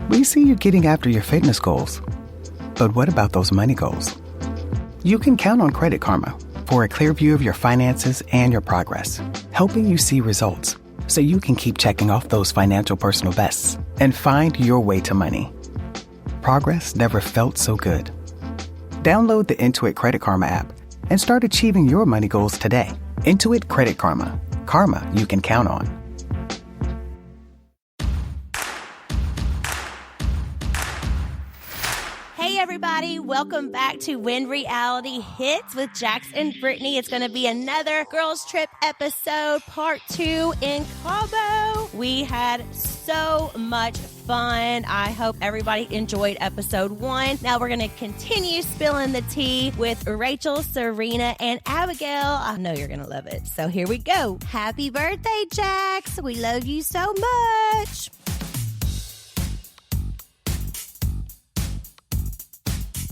We see you getting after your fitness goals. But what about those money goals? You can count on Credit Karma for a clear view of your finances and your progress, helping you see results so you can keep checking off those financial personal bests and find your way to money. Progress never felt so good. Download the Intuit Credit Karma app and start achieving your money goals today. Intuit Credit Karma. Karma you can count on. Hey everybody, welcome back to When Reality Hits with Jax and Brittany. It's going to be another girls trip episode, part 2 in Cabo. We had so much fun. I hope everybody enjoyed episode 1. Now we're going to continue spilling the tea with Rachel, Serena, and Abigail. I know you're going to love it. So here we go. Happy birthday, Jax. We love you so much.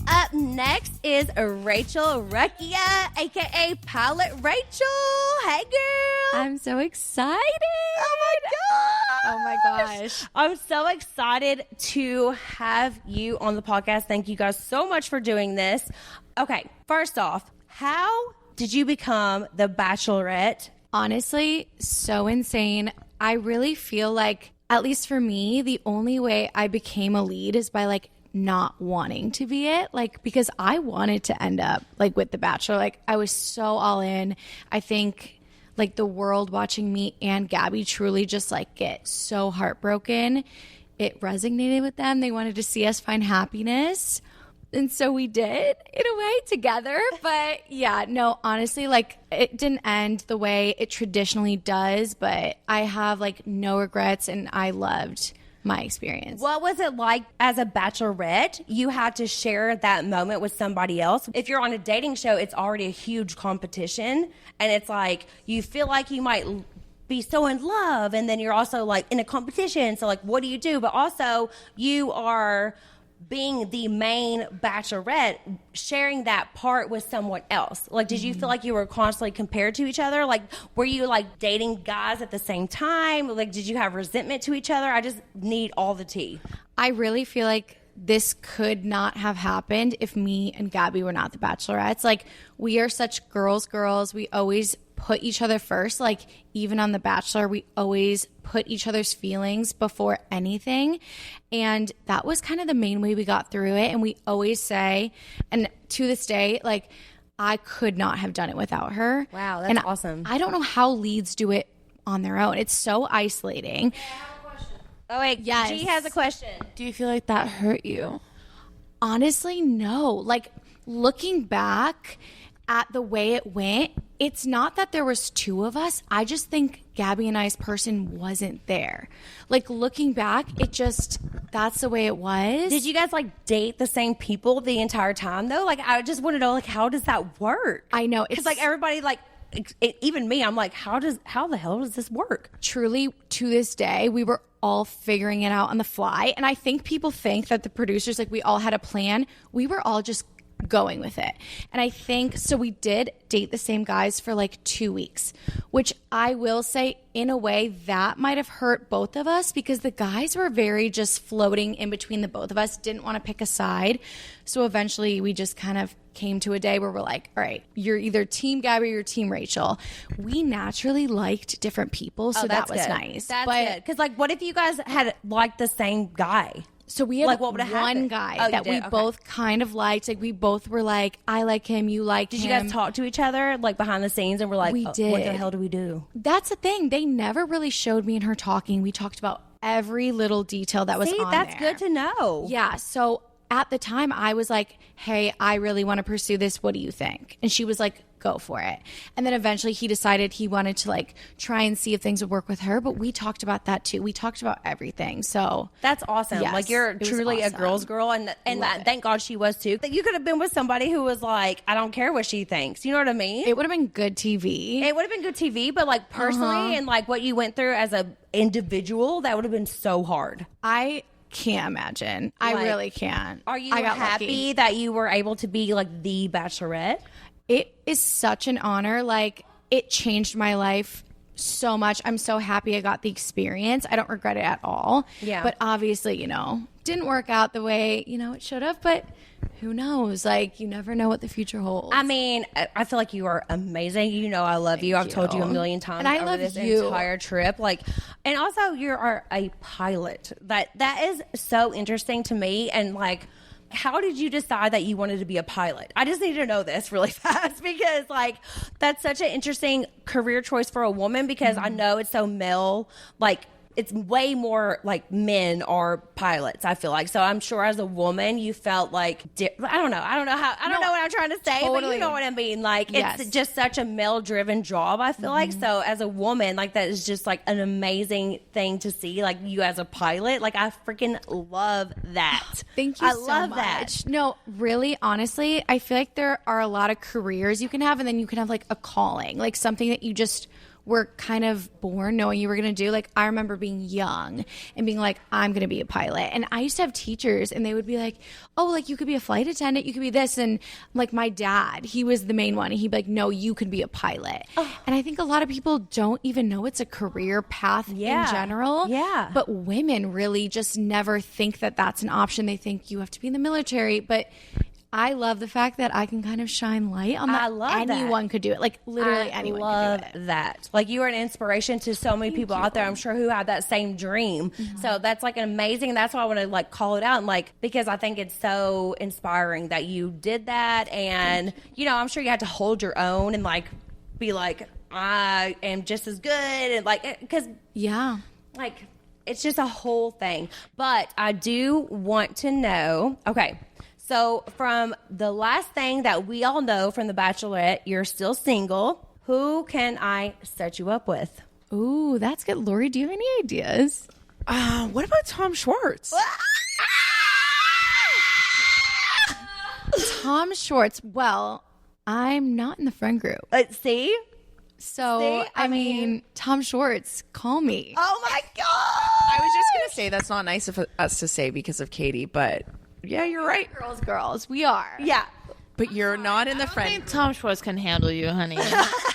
Up next is Rachel Recchia, a.k.a. Pilot Rachel. Hey, girl. I'm so excited. Oh, my gosh. I'm so excited to have you on the podcast. Thank you guys so much for doing this. Okay, first off, how did you become the Bachelorette? Honestly, so insane. I really feel like, at least for me, the only way I became a lead is by not wanting to be it, because I wanted to end up with the Bachelor. I was so all in. I think the world watching me and Gabby truly just get so heartbroken. It resonated with them. They wanted to see us find happiness. And so we did, in a way, together. But yeah, no, honestly, it didn't end the way it traditionally does, but I have no regrets, and I loved my experience. What was it like as a Bachelorette? You had to share that moment with somebody else. If you're on a dating show, it's already a huge competition, and it's you feel like you might be so in love, and then you're also in a competition. So what do you do? But also you are being the main Bachelorette, sharing that part with someone else. Did you feel like you were constantly compared to each other? Were you dating guys at the same time? Did you have resentment to each other? I just need all the tea. I really feel like this could not have happened if me and Gabby were not the Bachelorettes. We are such girls. We always put each other first. Even on The Bachelor, we always put each other's feelings before anything. And that was kind of the main way we got through it. And we always say, and to this day, I could not have done it without her. Wow, that's awesome. I don't know how leads do it on their own. It's so isolating. I have a question. Oh, wait. Yes. G has a question. Do you feel like that hurt you? Honestly, no. Looking back at the way it went, it's not that there was 2 of us. I just think Gabby and I's person wasn't there. Looking back, that's the way it was. Did you guys date the same people the entire time though? I just want to know how does that work? I know. Because everybody even me, I'm how the hell does this work? Truly, to this day, we were all figuring it out on the fly. And I think people think that the producers, we all had a plan. We were all just going with it. And I think, so we did date the same guys for 2 weeks, which I will say in a way that might have hurt both of us because the guys were very just floating in between the both of us, didn't want to pick a side. So eventually we just kind of came to a day where we're all right, you're either team Gabby or you're team Rachel. We naturally liked different people, so that was good. Nice. That's good. Because what if you guys had liked the same guy? So we had what would have happened? guy that we both kind of liked. We both were I like him, you like him. Did you guys talk to each other behind the scenes and we're we did. What the hell do we do? That's the thing. They never really showed me and her talking. We talked about every little detail that was on there. That's good to know. Yeah. So at the time I was hey, I really want to pursue this. What do you think? And she was go for it. And then eventually he decided he wanted to try and see if things would work with her. But we talked about that too. We talked about everything. So that's awesome. Yes, you're truly awesome. A girl's girl. And thank God she was too. You could have been with somebody who was I don't care what she thinks. You know what I mean? It would have been good TV. It would have been good TV, but personally and what you went through as a individual, that would have been so hard. I can't imagine. I really can't. Are you happy that you were able to be the Bachelorette? It is such an honor. It changed my life so much. I'm so happy I got the experience. I don't regret it at all. Yeah. But obviously, didn't work out the way, it should have. But who knows? Like, you never know what the future holds. I mean, I feel like you are amazing. I love you. I've told you a million times And I over love this you. entire trip. And also you are a pilot. That is so interesting to me. And how did you decide that you wanted to be a pilot? I just need to know this really fast because that's such an interesting career choice for a woman because I know it's so male, it's way more men are pilots, I feel like. So I'm sure as a woman you felt I don't know what I'm trying to say, but you know what I mean. It's just such a male driven job, I feel like. So as a woman, that is just an amazing thing to see, you as a pilot. I freaking love that. Thank you I so love much. that. No, really, honestly, I feel like there are a lot of careers you can have, and then you can have a calling, something that you just were kind of born knowing you were going to do. I remember being young and being I'm going to be a pilot. And I used to have teachers and they would be you could be a flight attendant, you could be this. And my dad, he was the main one. And he'd be no, you could be a pilot. Oh. And I think a lot of people don't even know it's a career path in general. Yeah. But women really just never think that that's an option. They think you have to be in the military. But I love the fact that I can kind of shine light on that. I love anyone could do it. Literally anyone could do it. I love that. You are an inspiration to so many people out there, I'm sure, who have that same dream. Mm-hmm. So that's amazing. That's why I want to call it out and because I think it's so inspiring that you did that. And, I'm sure you had to hold your own and be I am just as good. And because, yeah, it's just a whole thing. But I do want to know, okay. So from the last thing that we all know from The Bachelorette, you're still single. Who can I set you up with? Ooh, that's good. Lori, do you have any ideas? What about Tom Schwartz? Tom Schwartz. Well, I'm not in the friend group. See? So, I mean, Tom Schwartz, call me. Oh, my God. I was just going to say that's not nice of us to say because of Katie, but yeah, you're right. Girls, we are. Yeah. But you're not in the I friend think Tom Schwartz can handle you, honey. That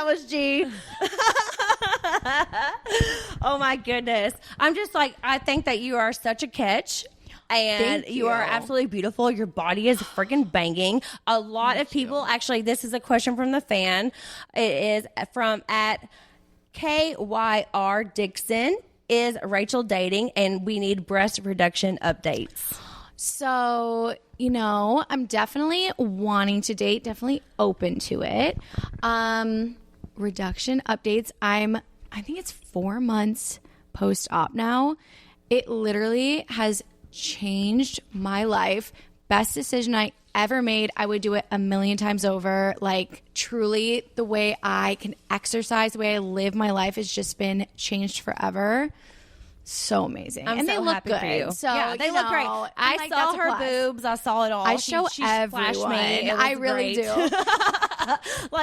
was G. Oh, my goodness. I'm just I think that you are such a catch. And you are absolutely beautiful. Your body is freaking banging. A lot of people, actually, this is a question from the fan. It is from at KYR Dixon. Is Rachel dating? And we need breast reduction updates. So, I'm definitely wanting to date, definitely open to it. Reduction updates. I think it's 4 months post-op now. It literally has changed my life. Best decision I ever made. I would do it a million times over. Truly, the way I can exercise, the way I live my life has just been changed forever. So amazing. And they so look happy good. for you. So yeah, they look great. I saw her boobs. I saw it all. I show she flashed everyone. me. I really do.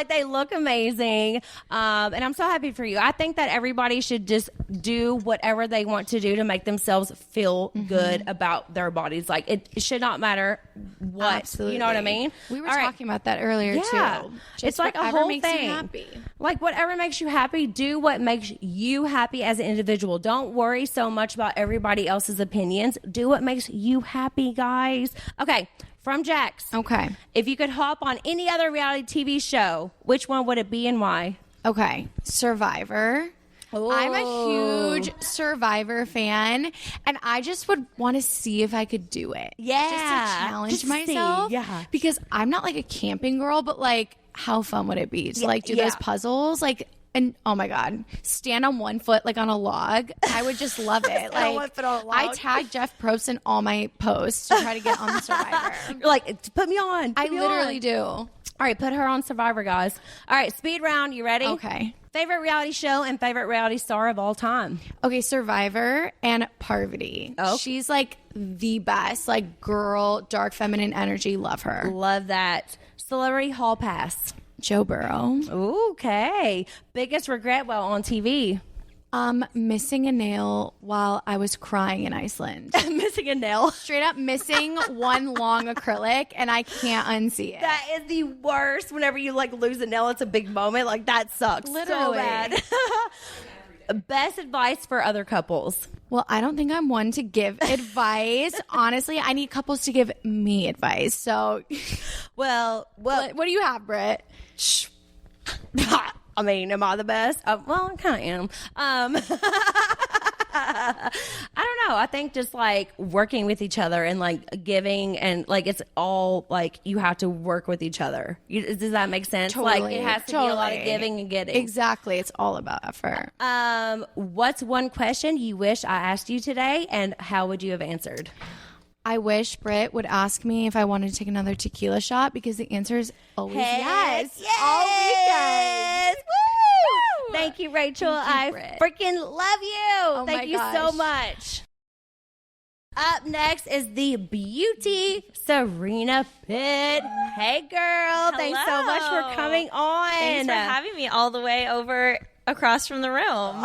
They look amazing. And I'm so happy for you. I think that everybody should just do whatever they want to do to make themselves feel good about their bodies. It should not matter what. Absolutely. You know what I mean? We were talking about that earlier too. It's a whole makes thing. you happy. Whatever makes you happy, do what makes you happy as an individual. Don't worry so much about everybody else's opinions. Do what makes you happy, guys. Okay. From Jax. Okay. If you could hop on any other reality TV show, which one would it be and why? Okay. Survivor. Ooh. I'm a huge Survivor fan, and I just would want to see if I could do it. Yeah. Just to challenge Just to see. myself. Yeah. Because I'm not a camping girl, but how fun would it be to do those puzzles? And oh my God, stand on one foot on a log. I would just love it. One foot on a log. I tag Jeff Probst in all my posts to try to get on the Survivor. You're put me on. I literally do. All right, put her on Survivor, guys. All right, speed round. You ready? Okay. Favorite reality show and favorite reality star of all time? Okay, Survivor and Parvati. Oh. She's the best. Girl, dark feminine energy. Love her. Love that. Celebrity Hall Pass. Joe Burrow. Okay. Biggest regret while on TV? Missing a nail while I was crying in Iceland. Missing a nail. Straight up missing one long acrylic, and I can't unsee it. That is the worst. Whenever you like lose a nail, it's a big moment. Like that sucks so Literally. bad. Best advice for other couples. Well, I don't think I'm one to give advice. Honestly, I need couples to give me advice. So, Well, what do you have, Britt? I mean, am I the best? Well, I kind of am. I don't know. I think just like working with each other and like giving and like it's all like you have to work with each other. Does that make sense? Totally. Like it has to be a lot of giving and getting. Exactly. It's all about effort. What's one question you wish I asked you today, and how would you have answered? I wish Britt would ask me if I wanted to take another tequila shot because the answer is always yes. Always yes. Woo! Thank you, Rachel. Thank you, I Britt. freaking love you. Thank my you so gosh. much. Up next is the beauty Serena Pitt. Hey, girl. Thanks so much for coming on. Thanks for having me all the way over across from the room.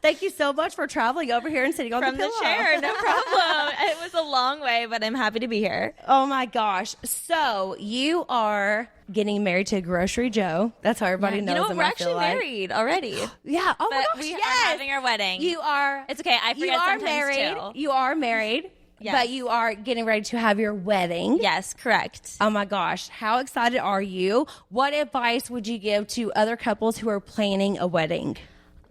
Thank you so much for traveling over here and sitting on From the the pillow. chair, no problem. It was a long way, but I'm happy to be here. Oh my gosh. So you are getting married to Grocery Joe. That's how everybody knows You know what? him. We're I feel actually like. married already. Yeah. Oh my But gosh. we yes. are having our wedding. You are. It's okay. I forget You are sometimes married. too. You are married. Yes. But you are getting ready to have your wedding. Yes, correct. Oh my gosh. How excited are you? What advice would you give to other couples who are planning a wedding?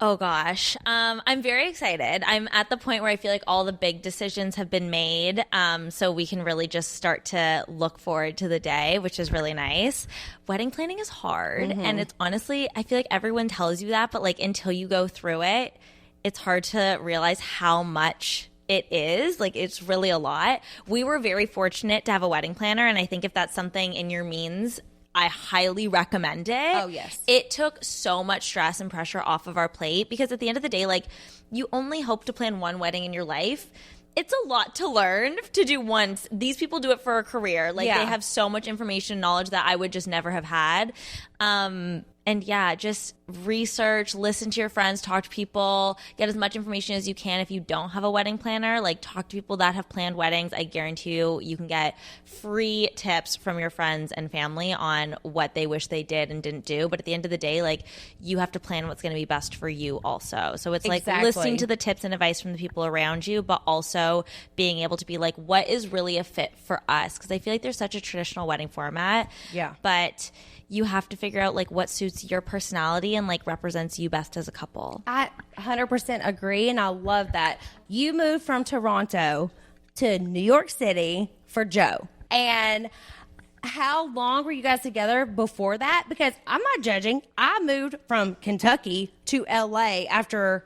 Oh gosh. I'm very excited. I'm at the point where I feel like all the big decisions have been made. So we can really just start to look forward to the day, which is really nice. Wedding planning is hard. And it's honestly, I feel like everyone tells you that, but like until you go through it, it's hard to realize how much it is. Like, it's really a lot. We were very fortunate to have a wedding planner. And I think if that's something in your means, I highly recommend it. Oh, yes. It took so much stress and pressure off of our plate because at the end of the day, like, you only hope to plan one wedding in your life. It's a lot to learn to do once. These people do it for a career. Like, Yeah. they have so much information and knowledge that I would just never have had. And yeah, just research, listen to your friends, talk to people, get as much information as you can. If you don't have a wedding planner, like talk to people that have planned weddings. I guarantee you can get free tips from your friends and family on what they wish they did and didn't do. But at the end of the day, like you have to plan what's going to be best for you also. So it's like Exactly. listening to the tips and advice from the people around you, but also being able to be like, what is really a fit for us? Because I feel like there's such a traditional wedding format. Yeah. But you have to figure out like what suits your personality and like represents you best as a couple. I 100% agree, and I love that. You moved from Toronto to New York City for Joe. And how long were you guys together before that? Because I'm not judging. I moved from Kentucky to LA after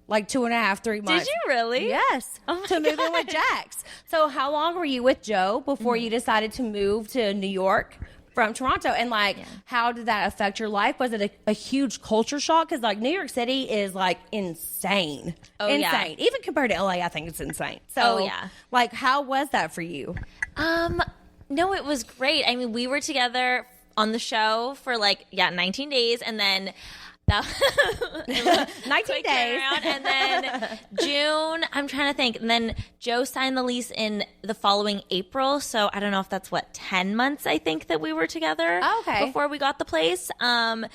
like 2.5, 3 months. Did you really? Yes. Oh my to move in with Jax. So how long were you with Joe before you decided to move to New York from Toronto? And like, how did that affect your life? Was it a huge culture shock? Because like New York City is like insane. Oh, insane. yeah. Even compared to LA, I think it's insane. So Oh, yeah. like, how was that for you? No, it was great. I mean, we were together on the show for 19 days, and then that 19 quick days. turnaround. And then June, I'm trying to think. And then Joe signed the lease in the following April. So I don't know if that's 10 months, I think, that we were together Okay. before we got the place. And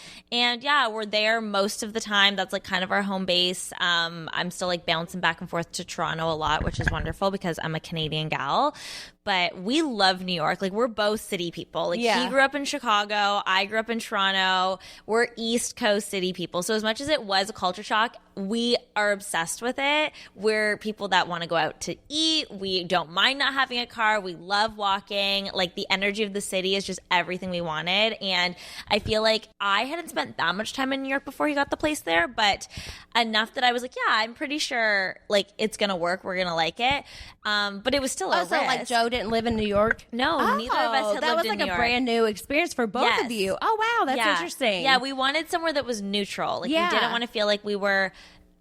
yeah, we're there most of the time. That's kind of our home base. I'm still bouncing back and forth to Toronto a lot, which is wonderful because I'm a Canadian gal. But we love New York. We're both city people. Yeah. He grew up in Chicago. I grew up in Toronto. We're East Coast city people. So as much as it was a culture shock, we are obsessed with it. We're people that want to go out to eat. We don't mind not having a car. We love walking. The energy of the city is just everything we wanted. And I feel like I hadn't spent that much time in New York before he got the place there, but enough that I was yeah, I'm pretty sure it's going to work. We're going to like it. But it was still a Oh, so risk. Joe didn't live in New York? No, neither of us had that lived was in New a York. brand new experience for both Yes. of you. Oh, wow. That's Yeah. interesting. Yeah, we wanted somewhere that was neutral. Yeah. We didn't want to feel like we were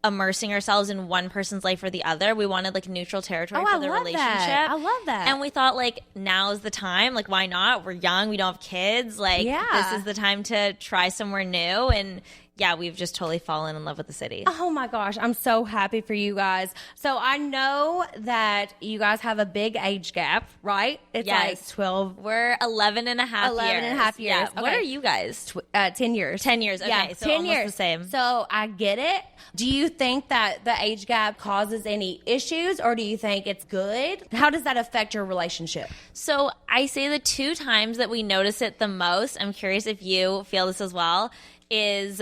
immersing ourselves in one person's life or the other. We wanted neutral territory Oh, for I the love relationship. that. I love that. And we thought now's the time. Why not? We're young. We don't have kids. Yeah. This is the time to try somewhere new. And yeah, we've just totally fallen in love with the city. Oh my gosh, I'm so happy for you guys. So I know that you guys have a big age gap, right? It's like 12. We're 11 and a half 11 years. and a half years. Yeah. Okay. What are you guys? 10 years. 10 years. Okay, Yeah, so 10 almost years. the same. So I get it. Do you think that the age gap causes any issues, or do you think it's good? How does that affect your relationship? So I say the 2 times that we notice it the most, I'm curious if you feel this as well, is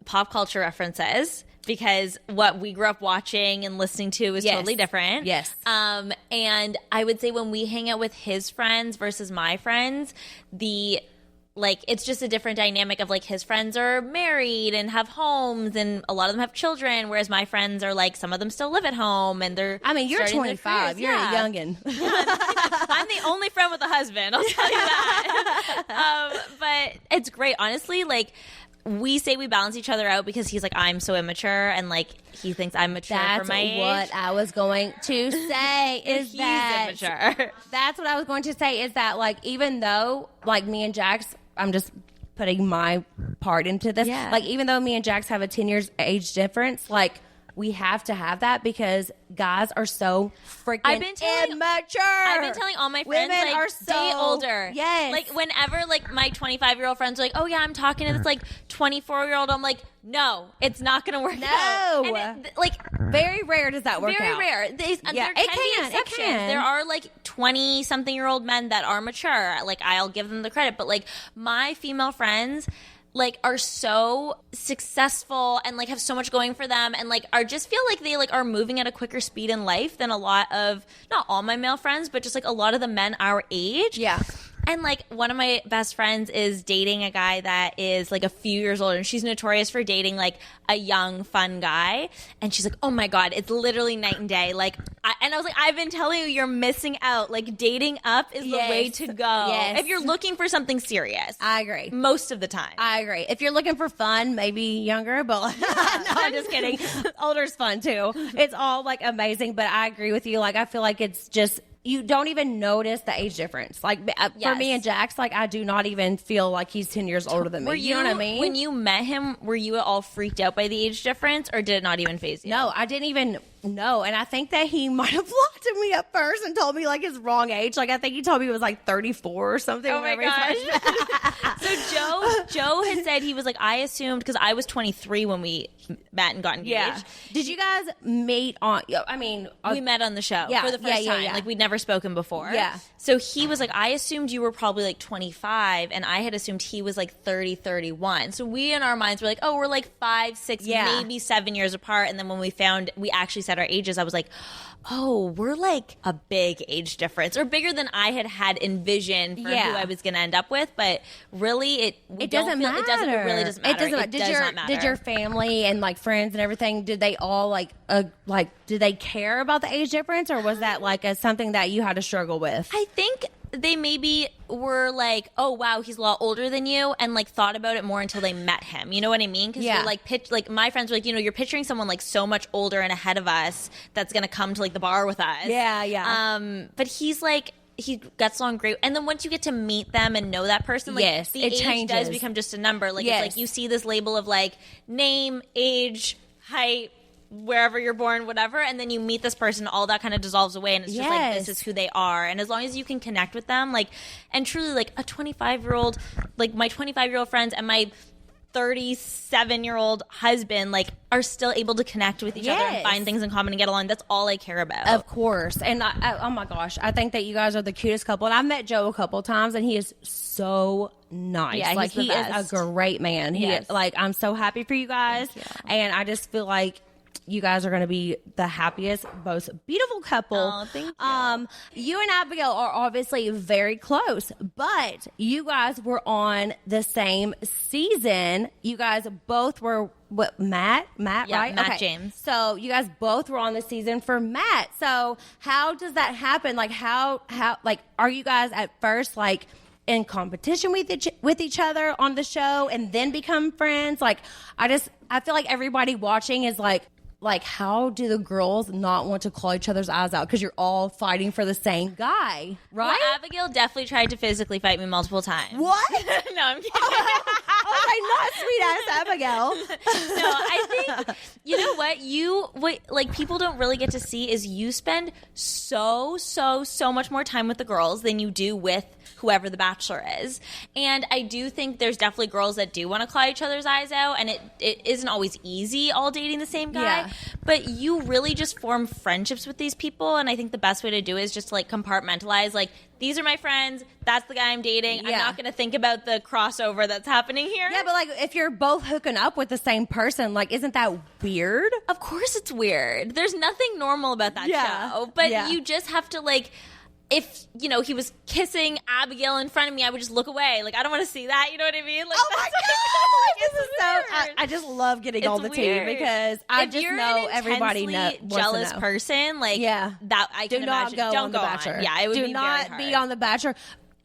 pop culture references, because what we grew up watching and listening to is totally different. Yes. And I would say when we hang out with his friends versus my friends, it's just a different dynamic of like his friends are married and have homes and a lot of them have children, whereas my friends are like, some of them still live at home and they're you're starting their 25. careers. You're a youngin'. I'm the only friend with a husband, I'll tell you that. But it's great. Honestly, like, we say we balance each other out because he's like, I'm so immature, and like he thinks I'm mature That's for my age. what I was going to say is He's that immature. That's what I was going to say is that like, even though like me and Jax, I'm just putting my part into this. Yeah. Like, even though me and Jax have a 10 years age difference, like, we have to have that because guys are so freaking immature. I've been telling all my friends, Women like, are so date older. Yes. Like, whenever, like, my 25-year-old friends are like, oh, yeah, I'm talking to this, like, 24-year-old, I'm like, no, it's not going to work out. No. And like, very rare does that work very out. rare. There can be exceptions. There are, like, 20-something-year-old men that are mature. Like, I'll give them the credit. But, like, my female friends, like, are so successful and like have so much going for them and like are just feel like they like are moving at a quicker speed in life than a lot of, not all my male friends, but just like a lot of the men our age. Yeah. And like one of my best friends is dating a guy that is like a few years older, and she's notorious for dating like a young, fun guy. And she's like, oh my God, it's literally night and day. Like, I was like, I've been telling you, you're missing out. Like, dating up is the way to go. Yes. If you're looking for something serious. I agree. Most of the time. I agree. If you're looking for fun, maybe younger, but no, I'm just kidding. Older's fun too. It's all like amazing, but I agree with you. Like, I feel like it's just, you don't even notice the age difference. Like, for me and Jax, like, I do not even feel like he's 10 years older than me. You know what I mean? When you met him, were you all freaked out by the age difference, or did it not even faze you? No, I didn't even know. And I think that he might have lied to me at first and told me like his wrong age. Like, I think he told me he was like 34 or something. Oh my gosh. So Joe had said, he was like, I assumed, because I was 23 when we met and got engaged. Yeah. Did you guys meet on, we met on the show for the first time. Like, we'd never spoken before. Yeah. So he was like, I assumed you were probably like 25, and I had assumed he was like 30, 31. So we in our minds were like, oh, we're like 5, 6, maybe 7 years apart. And then when we actually said our ages, I was like, oh, we're like a big age difference, or bigger than I had envisioned for who I was going to end up with. But really, it doesn't matter. It really doesn't matter. It does not matter. Did your family and like friends and everything, did they all did they care about the age difference, or was that like something that you had to struggle with? I think they maybe were like, oh wow, he's a lot older than you, and like thought about it more until they met him. You know what I mean? Because you're like my friends were like, you're picturing someone like so much older and ahead of us that's gonna come to like the bar with us. Yeah. But he's like, he gets along great, and then once you get to meet them and know that person, like the age changes. does become just a number. Like it's like you see this label of like name, age, height, wherever you're born, whatever, and then you meet this person, all that kind of dissolves away, and it's just like, this is who they are. And as long as you can connect with them, like, and truly like a 25-year-old, like my 25-year-old friends and my 37-year-old husband, like, are still able to connect with each other and find things in common and get along. That's all I care about. Of course. And oh my gosh, I think that you guys are the cutest couple. And I've met Joe a couple times, and he is so nice. Yeah, like, he best. is a great man. He is, like, I'm so happy for you guys. And I just feel like you guys are going to be the happiest, most beautiful couple. Oh, thank you. You and Abigail are obviously very close, but you guys were on the same season. You guys both were Matt, right? Matt James. So you guys both were on the season for Matt. So how does that happen? Like, how like, are you guys at first like in competition with each other on the show and then become friends? Like, I feel like everybody watching is like, how do the girls not want to claw each other's eyes out? Because you're all fighting for the same guy, right? Well, Abigail definitely tried to physically fight me multiple times. What? No, I'm kidding. not sweet ass Abigail. No, I think, you know what like people don't really get to see is you spend so much more time with the girls than you do with whoever the Bachelor is. And I do think there's definitely girls that do want to claw each other's eyes out, and it isn't always easy all dating the same guy. Yeah. But you really just form friendships with these people, and I think the best way to do it is just like compartmentalize, like, these are my friends, that's the guy I'm dating. Yeah. I'm not going to think about the crossover that's happening here. Yeah, but like if you're both hooking up with the same person, like isn't that weird? Of course it's weird. There's nothing normal about that show. But you just have to, like, if, you know, he was kissing Abigail in front of me, I would just look away. Like, I don't want to see that. You know what I mean? Like, Oh my god! This is so. I just love getting It's on the weird. team because I if just you're know an everybody intensely wants jealous to know. person, like, that I Do can not imagine. go Don't on The go Bachelor. on. Yeah, it would do be not very be hard. on The Bachelor.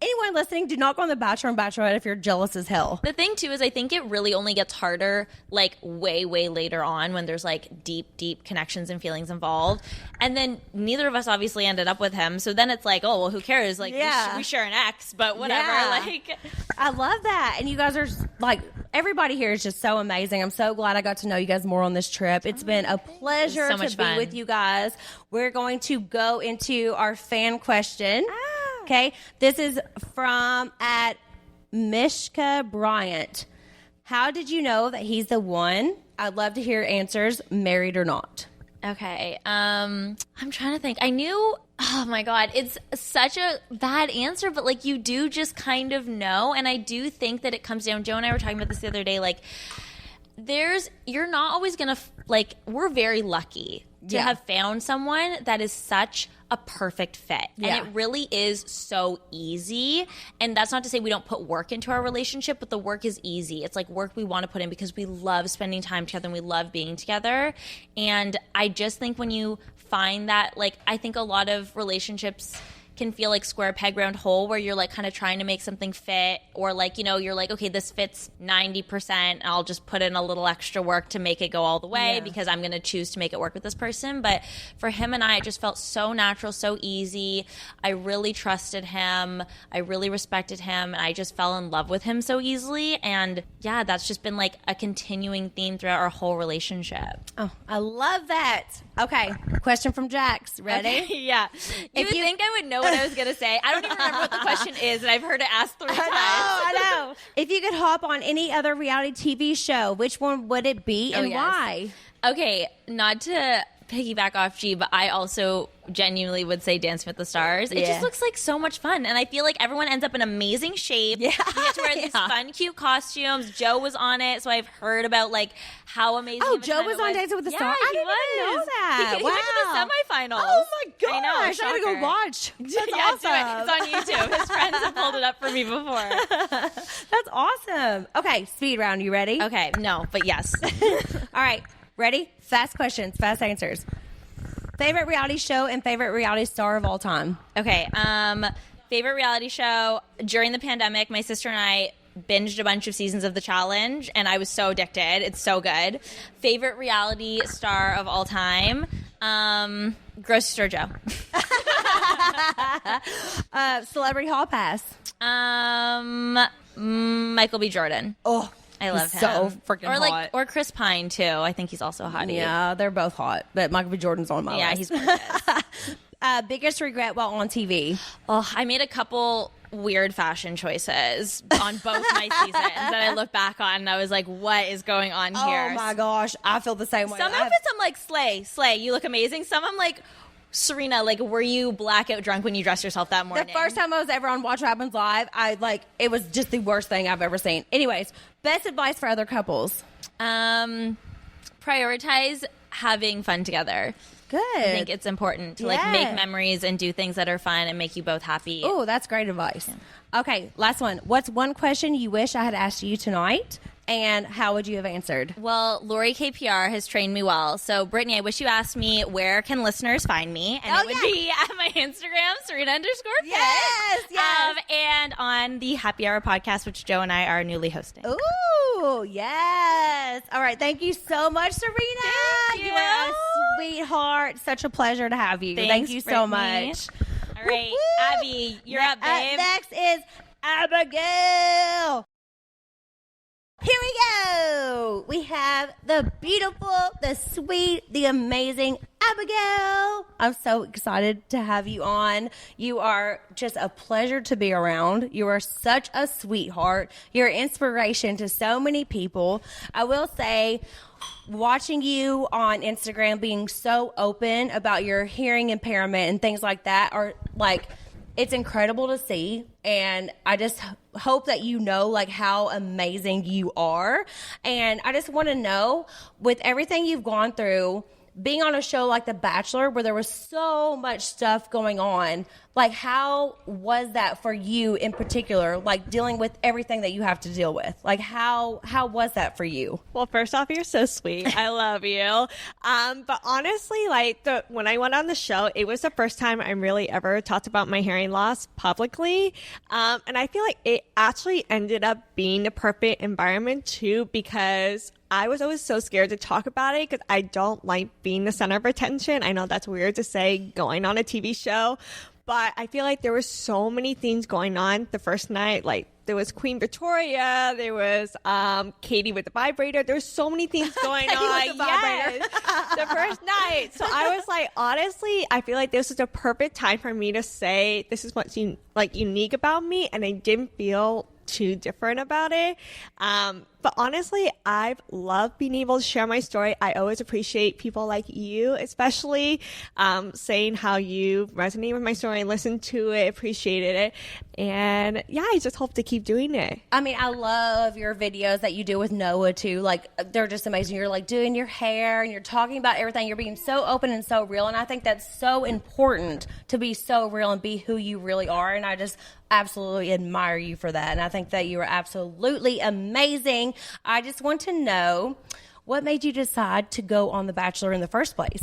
Anyone listening, do not go on The Bachelor and Bachelorette if you're jealous as hell. The thing too is I think it really only gets harder like way later on when there's like deep connections and feelings involved. And then neither of us obviously ended up with him. So then it's like, oh, well, who cares? Like, we share an ex, but whatever. Yeah. Like, I love that. And you guys are like, everybody here is just so amazing. I'm so glad I got to know you guys more on this trip. It's been a pleasure so to much be fun. with you guys. We're going to go into our fan question. Okay. This is from at Mishka Bryant. How did you know that he's the one? I'd love to hear answers, married or not. okay. I'm trying to think. I knew, oh my God, it's such a bad answer, but like you do just kind of know. And I do think that it comes down, Joe and I were talking about this the other day, like you're not always going to, like, we're very lucky to have found someone that is such a perfect fit. Yeah. And it really is so easy. And that's not to say we don't put work into our relationship, but the work is easy. It's like work we want to put in because we love spending time together and we love being together. And I just think when you find that, like, I think a lot of relationships can feel like square peg round hole where you're like kind of trying to make something fit, or like, you know, you're like, okay, this fits 90% and I'll just put in a little extra work to make it go all the way because I'm going to choose to make it work with this person. But for him and I, it just felt so natural, so easy. I really trusted him. I really respected him. And I just fell in love with him so easily. And yeah, that's just been like a continuing theme throughout our whole relationship. Oh, I love that. Okay. Question from Jax. Ready? Okay, yeah. You would think I would know what I was going to say. I don't even remember what the question is, and I've heard it asked 3 times. I know. If you could hop on any other reality TV show, which one would it be and yes. why? Okay, not to piggyback off G, but I also genuinely would say Dancing with the Stars. It Yeah. just looks like so much fun, and I feel like everyone ends up in amazing shape. Yeah. You get to wear these fun, cute costumes. Joe was on it, so I've heard about like how amazing. Oh, of a Joe time was it on Dancing with the Stars? Yeah, I didn't even know that. He went to the semifinals. Oh my gosh. I know, I gotta go shocker. watch. That's Yeah, awesome. do it. It's on YouTube. His friends have pulled it up for me before. That's awesome. Okay, speed round. You ready? Okay, no, but yes. All right. Ready? Fast questions, fast answers. Favorite reality show and favorite reality star of all time? Okay. Favorite reality show during the pandemic, my sister and I binged a bunch of seasons of The Challenge, and I was so addicted. It's so good. Favorite reality star of all time, Grocery Store Joe. Celebrity Hall Pass. Michael B. Jordan. Oh, I love him. so freaking or like hot. or Chris Pine too. I think he's also a hottie. Yeah, they're both hot, but Michael B. Jordan's on my Yeah, list. he's gorgeous. Biggest regret while on TV? Oh, I made a couple weird fashion choices on both my seasons that I look back on and I was like, what is going on here? Oh my gosh, I feel the same way. Some outfits I'm like, slay, you look amazing. Some I'm like, Serena, like, were you blackout drunk when you dressed yourself that morning? The first time I was ever on Watch What Happens Live, it was just the worst thing I've ever seen. Anyways, best advice for other couples? Prioritize having fun together. Good. I think it's important to like make memories and do things that are fun and make you both happy. Oh, that's great advice. Yeah. Okay, last one. What's one question you wish I had asked you tonight, and how would you have answered? Well, Lori KPR has trained me well. So, Brittany, I wish you asked me where can listeners find me, and it would be at my Instagram, Serena_Pitt. Yes. And on the Happy Hour podcast, which Joe and I are newly hosting. Ooh, yes. All right, thank you so much, Serena. Thank you. are a sweetheart. Such a pleasure to have you. Thank you so Brittany. much. All right, Abby, you're up, babe. Next is Abigail. Here we go. We have the beautiful, the sweet, the amazing Abigail. I'm so excited to have you on. You are just a pleasure to be around. You are such a sweetheart. You're an inspiration to so many people. I will say, watching you on Instagram being so open about your hearing impairment and things like that are like, it's incredible to see, and I just hope that you know like how amazing you are. And I just want to know, with everything you've gone through, being on a show like The Bachelor where there was so much stuff going on, like how was that for you in particular, like dealing with everything that you have to deal with? Like how was that for you? Well, first off, you're so sweet. I love you. But honestly, like when I went on the show, it was the first time I really ever talked about my hearing loss publicly. And I feel like it actually ended up being the perfect environment too, because I was always so scared to talk about it because I don't like being the center of attention. I know that's weird to say going on a TV show, but I feel like there were so many things going on the first night. Like there was Queen Victoria, there was Katie with the vibrator. There was so many things going on. Yes, the first night. So I was like, honestly, I feel like this was a perfect time for me to say this is what's unique about me, and I didn't feel too different about it. But honestly, I've loved being able to share my story. I always appreciate people like you, especially saying how you resonate with my story and listened to it, appreciated it. And yeah, I just hope to keep doing it. I mean, I love your videos that you do with Noah too. Like, they're just amazing. You're like doing your hair and you're talking about everything. You're being so open and so real. And I think that's so important, to be so real and be who you really are. And I just absolutely admire you for that. And I think that you are absolutely amazing. I just want to know, what made you decide to go on The Bachelor in the first place?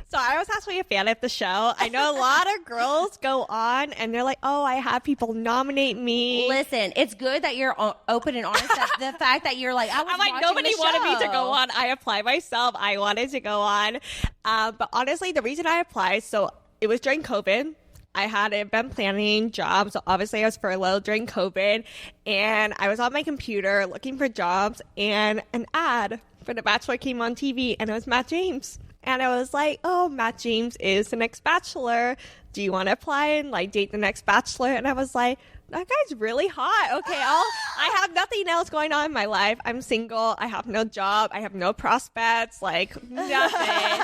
So I was actually a fan of the show. I know a lot of girls go on and they're like, oh, I have people nominate me. Listen, it's good that you're open and honest. The fact that you're like, I'm like, nobody wanted me to go on. I applied myself. I wanted to go on. But honestly, the reason I applied, so it was during COVID. I had an event planning job, so obviously I was furloughed during COVID, and I was on my computer looking for jobs, and an ad for The Bachelor came on TV, and it was Matt James. And I was like, oh, Matt James is the next Bachelor. Do you want to apply and like date the next Bachelor? And I was like, that guy's really hot. Okay, I have nothing else going on in my life. I'm single. I have no job. I have no prospects, like nothing.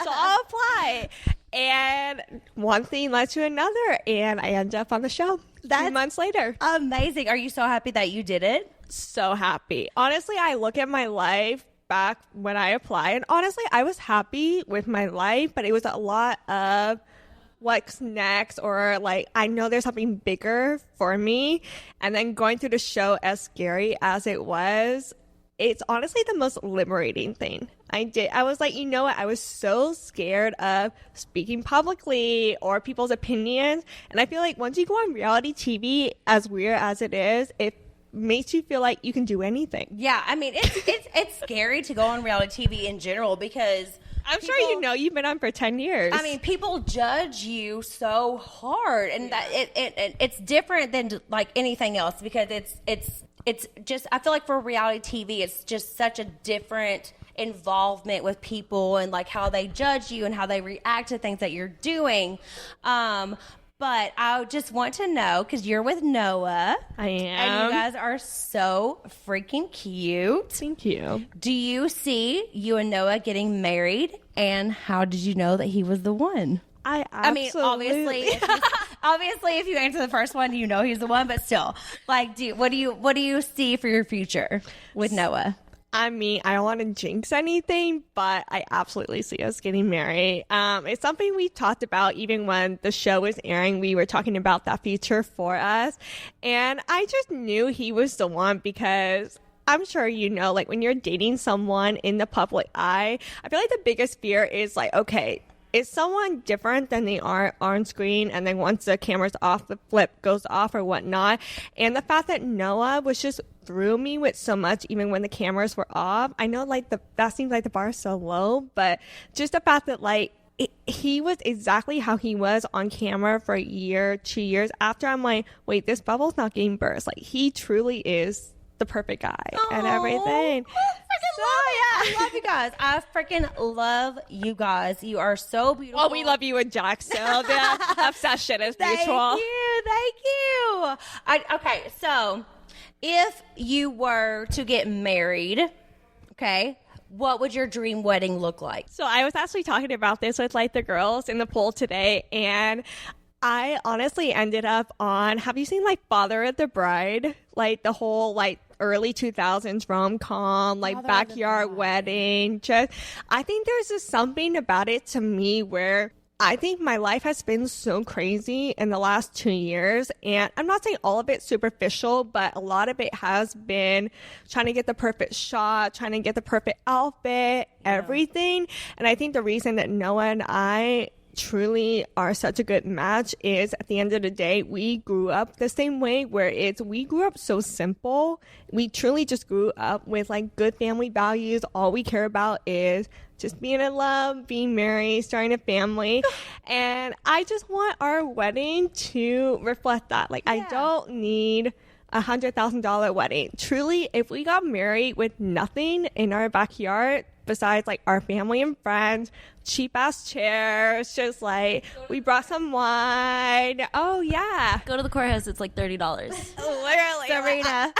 So I'll apply. And one thing led to another, and I ended up on the show 2 months later. Amazing. Are you so happy that you did it? So happy. Honestly, I look at my life back when I applied, and honestly, I was happy with my life, but it was a lot of what's next, or like, I know there's something bigger for me. And then going through the show, as scary as it was, it's honestly the most liberating thing I did. I was like, you know what? I was so scared of speaking publicly or people's opinions. And I feel like once you go on reality TV, as weird as it is, it makes you feel like you can do anything. Yeah, I mean, it's scary to go on reality TV in general, because I'm sure you know, you've been on for 10 years. I mean, people judge you so hard, and that it's different than like anything else, because it's just, I feel like for reality TV, it's just such a different involvement with people and like how they judge you and how they react to things that you're doing. But I just want to know, because you're with Noah. I am. And you guys are so freaking cute. Thank you. Do you see you and Noah getting married? And how did you know that he was the one? I mean, obviously, if you answer the first one, you know he's the one. But still, like, what do you see for your future with Noah? I mean, I don't want to jinx anything, but I absolutely see us getting married. It's something we talked about even when the show was airing. We were talking about that future for us. And I just knew he was the one, because I'm sure you know, like when you're dating someone in the public eye, I feel like the biggest fear is like, okay, is someone different than they are on screen? And then once the camera's off, the flip goes off or whatnot. And the fact that Noah was just through me with so much, even when the cameras were off. I know like that seems like the bar is so low, but just the fact that like he was exactly how he was on camera for a year, 2 years after, I'm like, wait, this bubble's not getting burst. Like, he truly is the perfect guy and everything. I love you guys. I freaking love you guys. You are so beautiful. Oh, we love you and Jack. So the obsession is mutual. Thank you. Okay, so if you were to get married, okay, what would your dream wedding look like? So I was actually talking about this with like the girls in the pool today, and I honestly ended up on, have you seen like Father of the Bride? Like the whole like early 2000s rom-com, like backyard wedding. Just, I think there's just something about it to me where I think my life has been so crazy in the last 2 years. And I'm not saying all of it superficial, but a lot of it has been trying to get the perfect shot, trying to get the perfect outfit, everything. And I think the reason that Noah and I truly are such a good match is at the end of the day, we grew up the same way, where we grew up so simple. We truly just grew up with like good family values. All we care about is just being in love, being married, starting a family. And I just want our wedding to reflect that. Like, I don't need $100,000 wedding. Truly, if we got married with nothing in our backyard besides like our family and friends, cheap ass chairs, just like we brought some wine. Oh yeah, Go to the courthouse. It's like $30. literally, Serena.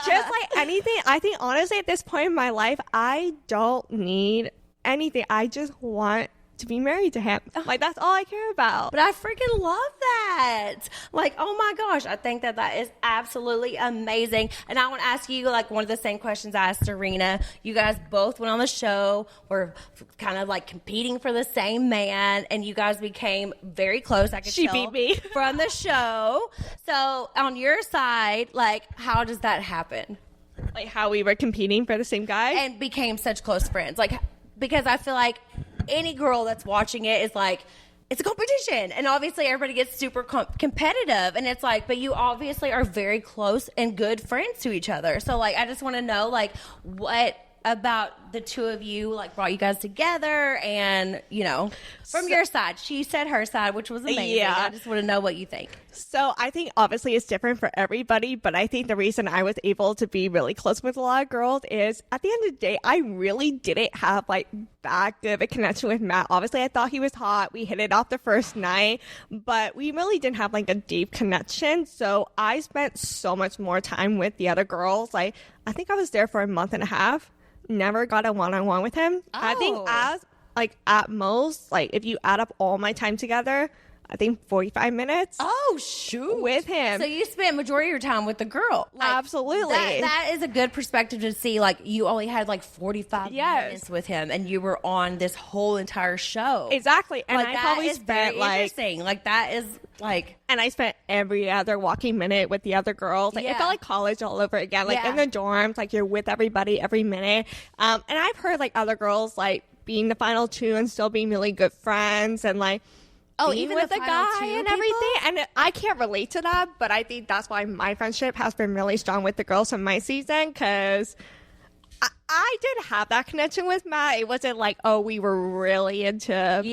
just like anything. I think honestly, at this point in my life, I don't need anything. I just want to be married to him. Like, that's all I care about. But I freaking love that. Like, oh my gosh, I think that is absolutely amazing. And I want to ask you, like, one of the same questions I asked Serena. You guys both went on the show, were kind of like competing for the same man, and you guys became very close. I could She tell beat me. from the show. So, on your side, like, how does that happen? Like how we were competing for the same guy. And became such close friends. Like, because I feel like any girl that's watching it is like, it's a competition, and obviously everybody gets super competitive, and it's like, but you obviously are very close and good friends to each other. So like, I just want to know, like, what about the two of you like brought you guys together, and you know, from your side. She said her side, which was amazing. Yeah. I just want to know what you think. So I think obviously it's different for everybody, but I think the reason I was able to be really close with a lot of girls is at the end of the day, I really didn't have like that good of a connection with Matt. Obviously, I thought he was hot. We hit it off the first night, but we really didn't have like a deep connection. So I spent so much more time with the other girls. Like, I think I was there for a month and a half. Never got a one-on-one with him. I think as like at most, like if you add up all my time together, I think 45 minutes. Oh, shoot. With him. So you spent majority of your time with the girl. Like, Absolutely. That is a good perspective to see. Like, you only had like 45 minutes with him, and you were on this whole entire show. Exactly. And like, I that probably is spent very like, interesting. Like, that is like, and I spent every other walking minute with the other girls. Like, it felt like college all over again. Like in the dorms, like you're with everybody every minute. And I've heard like other girls like being the final two and still being really good friends, and like, even with the guy and everything. And I can't relate to that, but I think that's why my friendship has been really strong with the girls in my season, because I did have that connection with Matt. It wasn't like, oh, we were really into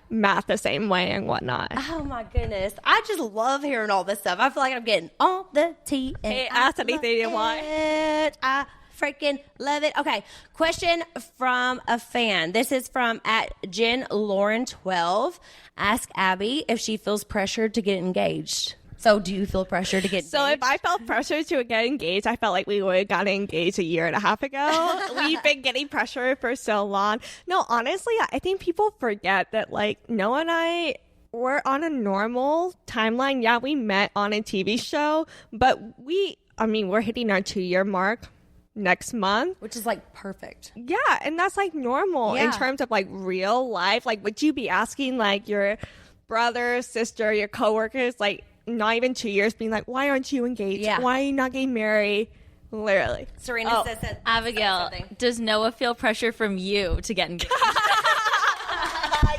Matt the same way and whatnot. Oh my goodness. I just love hearing all this stuff. I feel like I'm getting all the tea. And Hey, ask anything you want. I freaking love it. Okay, question from a fan. This is from @JenLauren12. Ask Abby if she feels pressured to get engaged. So do you feel pressure to get engaged? So if I felt pressure to get engaged, I felt like we would have gotten engaged a year and a half ago. We've been getting pressure for so long. No, honestly, I think people forget that like Noah and I were on a normal timeline. Yeah, we met on a TV show, but we're hitting our 2-year mark next month, which is like perfect. Yeah, and that's like normal in terms of like real life. Like, would you be asking like your brother, sister, your coworkers, like not even 2 years, being like, why aren't you engaged? Yeah. Why are you not getting married? Literally. Serena says that. Abigail, does Noah feel pressure from you to get engaged?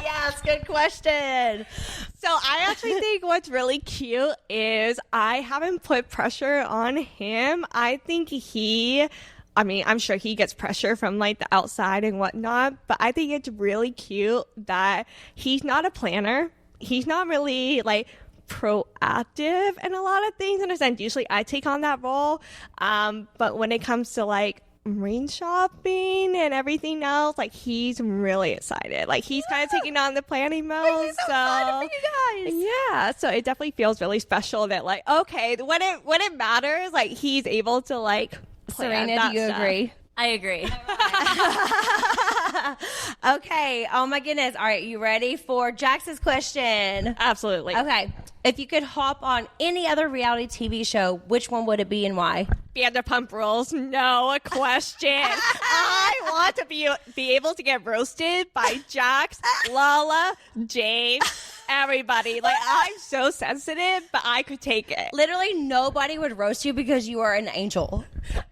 Yes, good question. So I actually think what's really cute is I haven't put pressure on him. I think I'm sure he gets pressure from like the outside and whatnot, but I think it's really cute that he's not a planner. He's not really like proactive in a lot of things in a sense. Usually I take on that role. But when it comes to like rain shopping and everything else, like he's really excited. Like he's kind of taking on the planning mode. So excited for you guys. yeah, so it definitely feels really special that like, okay, when it matters, like he's able to like plan Serena, that do you stuff. agree? I agree. Okay. Oh my goodness. All right. You ready for Jax's question? Absolutely. Okay. If you could hop on any other reality TV show, which one would it be and why? Vanderpump Rules, no question. I want to be able to get roasted by Jax, Lala, James, everybody. Like I'm so sensitive, but I could take it. Literally nobody would roast you because you are an angel.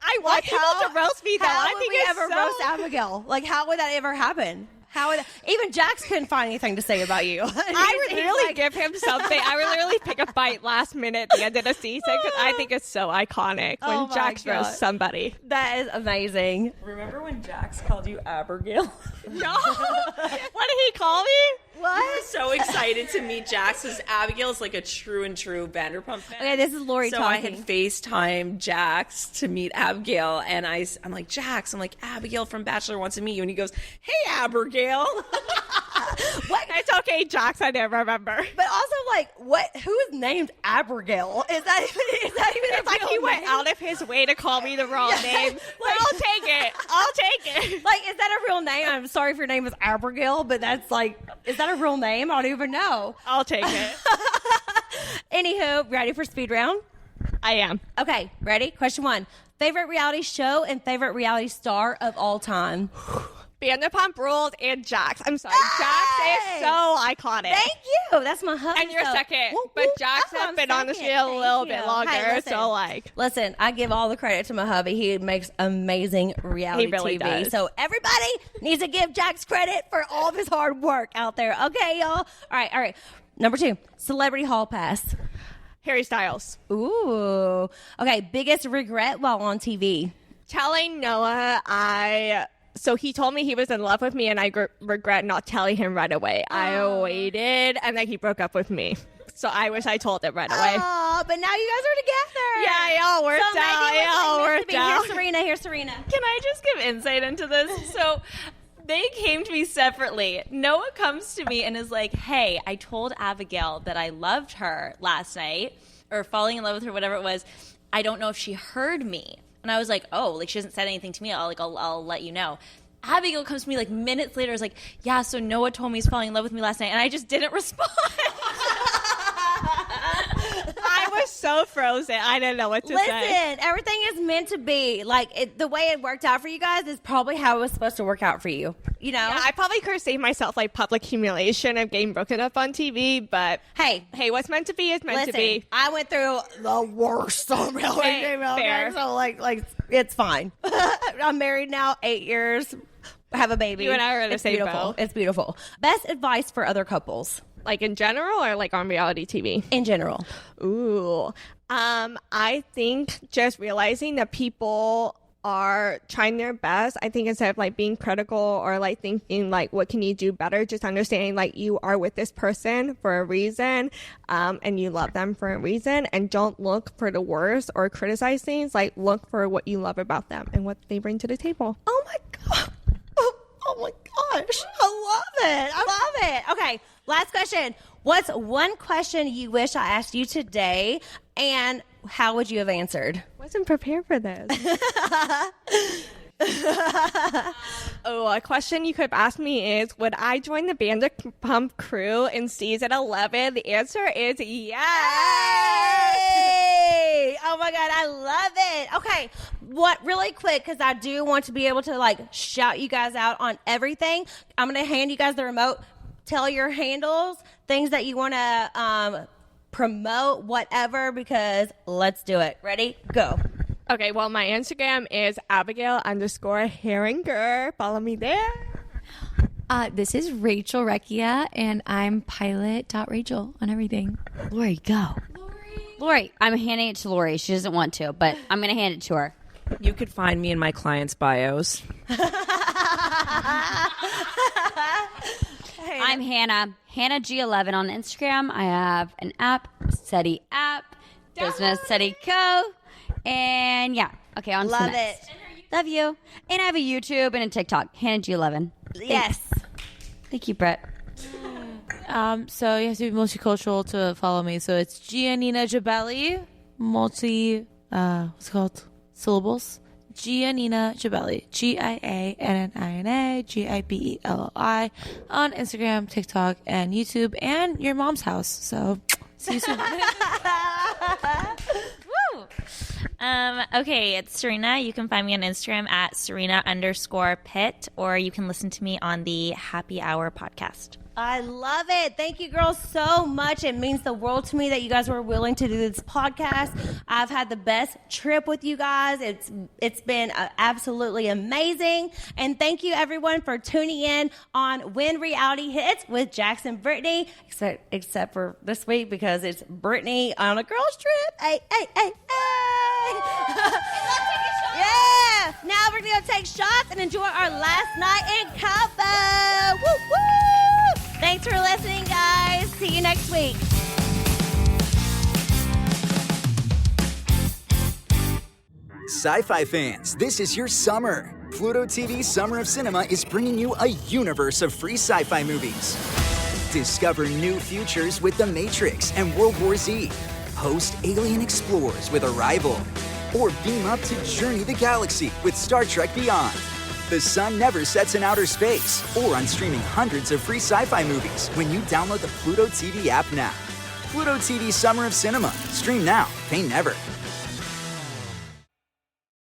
I want people to roast me though. How I would think we it's ever so... roast Abigail? Like, how would that ever happen? How would even Jax couldn't find anything to say about you? I would really give him something. I would literally pick a fight last minute at the end of the season because I think it's so iconic Oh when my Jax God. roasts somebody. That is amazing. Remember when Jax called you Abigail? No, what did he call me? I'm so excited to meet Jax because Abigail is like a true Vanderpump fan. Okay, this is Lori so talking. I had FaceTimed Jax to meet Abigail, and I'm like, Jax, I'm like, Abigail from Bachelor wants to meet you. And he goes, hey, Abigail. What? It's okay, Jax. I never remember. But also, like, what? Who is named Abigail? Is that even? It's like he went out of his way to call me the wrong name. But I'll take it. I'll take it. Like, is that a real name? I'm sorry if your name is Abigail, but that's like, is that a real name? I don't even know. I'll take it. Anywho, ready for speed round? I am. Okay, ready? Question 1. Favorite reality show and favorite reality star of all time? Vanderpump Rules and Jax. I'm sorry. Jax is so iconic. Thank you. That's my husband. And you're so- second. Whoop, But whoop. Jax That's why has I'm been on the second. show a Thank little you. bit longer. Hey, listen. So, like. Listen, I give all the credit to my hubby. He makes amazing reality He really TV. does. So everybody needs to give Jax credit for all of his hard work out there. Okay, y'all? All right. Number 2, Celebrity Hall Pass. Harry Styles. Ooh. Okay, biggest regret while on TV. Telling Noah so he told me he was in love with me, and I regret not telling him right away. I waited, and then he broke up with me. So I wish I told him right away. Oh, but now you guys are together. Yeah, it all worked So maybe out. it It all was meant to worked be. out. Here's Serena. Can I just give insight into this? So they came to me separately. Noah comes to me and is like, hey, I told Abigail that I loved her last night, or falling in love with her, whatever it was. I don't know if she heard me. And I was like, oh, like she hasn't said anything to me. I'll let you know. Abigail comes to me like minutes later, is like, yeah, so Noah told me he's falling in love with me last night, and I just didn't respond. I was so frozen. I didn't know what to say. Listen, everything is meant to be. Like, the way it worked out for you guys is probably how it was supposed to work out for you. You know? Yeah, I probably could have saved myself like public humiliation of getting broken up on TV, but hey, what's meant to be is meant to be. I went through the worst on reality Hey, TV, fair. so like it's fine. I'm married now, 8 years, have a baby. You and I are in the It's same beautiful. boat. It's beautiful. Best advice for other couples Like in general or like on reality TV? in general. Ooh. I think just realizing that people are trying their best. I think instead of like being critical or like thinking like what can you do better, just understanding like you are with this person for a reason, and you love them for a reason, and don't look for the worst or criticize things. Like look for what you love about them and what they bring to the table. Oh my god. Oh my gosh. I love it. Okay, last question. What's one question you wish I asked you today, and how would you have answered? Wasn't prepared for this. Oh, a question you could have asked me is, would I join the Vanderpump crew in season 11? The answer is yes. Hey! Oh my god, I love it. Okay, what really quick, because I do want to be able to like shout you guys out on everything. I'm gonna hand you guys the remote. Tell your handles, things that you want to promote, whatever, because let's do it. Ready? Go. Okay, well, my Instagram is Abigail_Heringer. Follow me there. This is Rachel Recchia, and I'm pilot.rachel on everything. Lori, go. Lori, I'm handing it to Lori. She doesn't want to, but I'm going to hand it to her. You could find me in my clients' bios. I'm Hannah. Hannah G11 on Instagram. I have an app, SETI app, Business SETI Co. And yeah, okay, on Love to the next. it. Love you. And I have a YouTube and a TikTok, Hannah G11. Yes. Thank you, Brett. So you have to be multicultural to follow me. So it's Giannina Gibelli, what's it called? Syllables. Giannina Gibelli, Giannina Gibelli on Instagram, TikTok, and YouTube, and your mom's house. So see you soon. Woo! Okay, it's Serena. You can find me on Instagram at Serena_Pitt, or you can listen to me on the Happy Hour podcast. I love it. Thank you, girls, so much. It means the world to me that you guys were willing to do this podcast. I've had the best trip with you guys. It's been absolutely amazing. And thank you, everyone, for tuning in on When Reality Hits with Jax and Brittany, except for this week because it's Brittany on a girls' trip. Hey, hey, hey, hey. Yeah. Now we're going to take shots and enjoy our last night in Cabo. Woo, woo. Thanks for listening, guys. See you next week. Sci-fi fans, this is your summer. Pluto TV's Summer of Cinema is bringing you a universe of free sci-fi movies. Discover new futures with The Matrix and World War Z. Host alien explorers with Arrival. Or beam up to Journey the Galaxy with Star Trek Beyond. The sun never sets in outer space, or on streaming hundreds of free sci-fi movies when you download the Pluto TV app now. Pluto TV Summer of Cinema. Stream now, pay never.